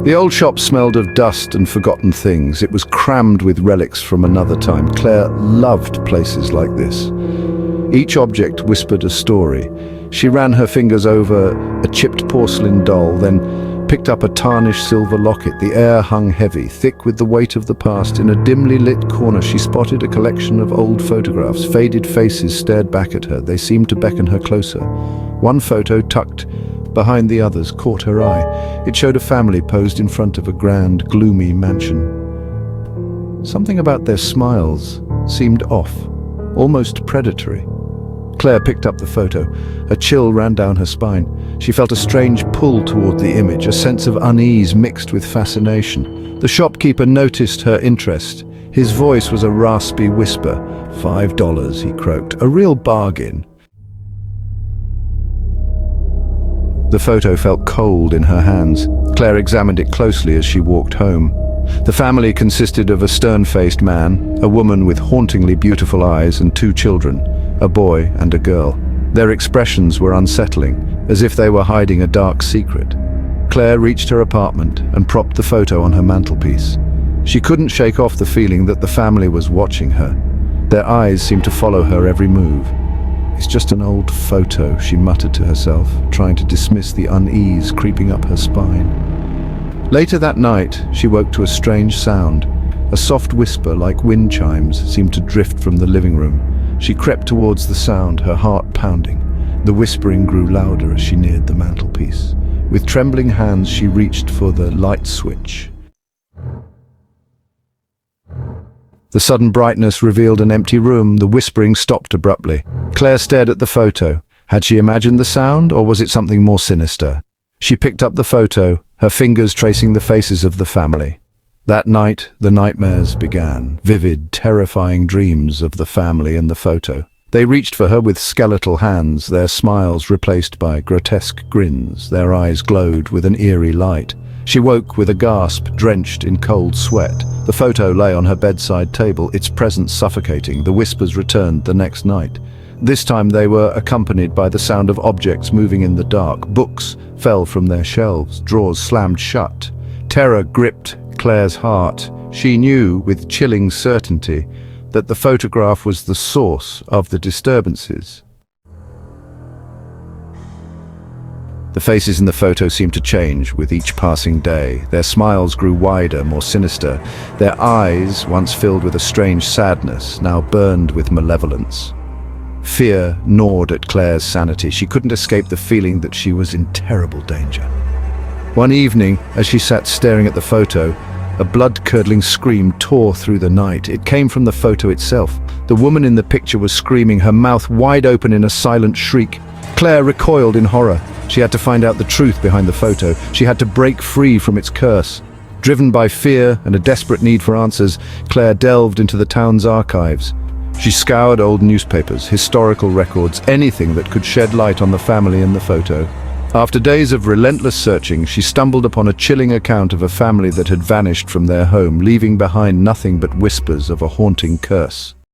The old shop smelled of dust and forgotten things. It was crammed with relics from another time. Claire loved places like this. Each object whispered a story. She ran her fingers over a chipped porcelain doll, then picked up a tarnished silver locket. The air hung heavy, thick with the weight of the past. In a dimly lit corner, she spotted a collection of old photographs. Faded faces stared back at her. They seemed to beckon her closer. One photo, tucked behind the others, caught her eye. It showed a family posed in front of a grand, gloomy mansion. Something about their smiles seemed off, almost predatory. Claire picked up the photo. A chill ran down her spine. She felt a strange pull toward the image, a sense of unease mixed with fascination. The shopkeeper noticed her interest. His voice was a raspy whisper. $5, he croaked. A real bargain. The photo felt cold in her hands. Claire examined it closely as she walked home. The family consisted of a stern-faced man, a woman with hauntingly beautiful eyes, and two children, a boy and a girl. Their expressions were unsettling, as if they were hiding a dark secret. Claire reached her apartment and propped the photo on her mantelpiece. She couldn't shake off the feeling that the family was watching her. Their eyes seemed to follow her every move. "It's just an old photo," she muttered to herself, trying to dismiss the unease creeping up her spine. Later that night, she woke to a strange sound. A soft whisper like wind chimes seemed to drift from the living room. She crept towards the sound, her heart pounding. The whispering grew louder as she neared the mantelpiece. With trembling hands, she reached for the light switch. The sudden brightness revealed an empty room. The whispering stopped abruptly. Claire stared at the photo. Had she imagined the sound, or was it something more sinister? She picked up the photo, her fingers tracing the faces of the family. That night, the nightmares began. Vivid, terrifying dreams of the family in the photo. They reached for her with skeletal hands, their smiles replaced by grotesque grins. Their eyes glowed with an eerie light. She woke with a gasp, drenched in cold sweat. The photo lay on her bedside table, its presence suffocating. The whispers returned the next night. This time they were accompanied by the sound of objects moving in the dark. Books fell from their shelves, drawers slammed shut. Terror gripped Claire's heart. She knew with chilling certainty that the photograph was the source of the disturbances. The faces in the photo seemed to change with each passing day. Their smiles grew wider, more sinister. Their eyes, once filled with a strange sadness, now burned with malevolence. Fear gnawed at Claire's sanity. She couldn't escape the feeling that she was in terrible danger. One evening, as she sat staring at the photo, a blood-curdling scream tore through the night. It came from the photo itself. The woman in the picture was screaming, her mouth wide open in a silent shriek. Claire recoiled in horror. She had to find out the truth behind the photo. She had to break free from its curse. Driven by fear and a desperate need for answers, Claire delved into the town's archives. She scoured old newspapers, historical records, anything that could shed light on the family in the photo. After days of relentless searching, she stumbled upon a chilling account of a family that had vanished from their home, leaving behind nothing but whispers of a haunting curse.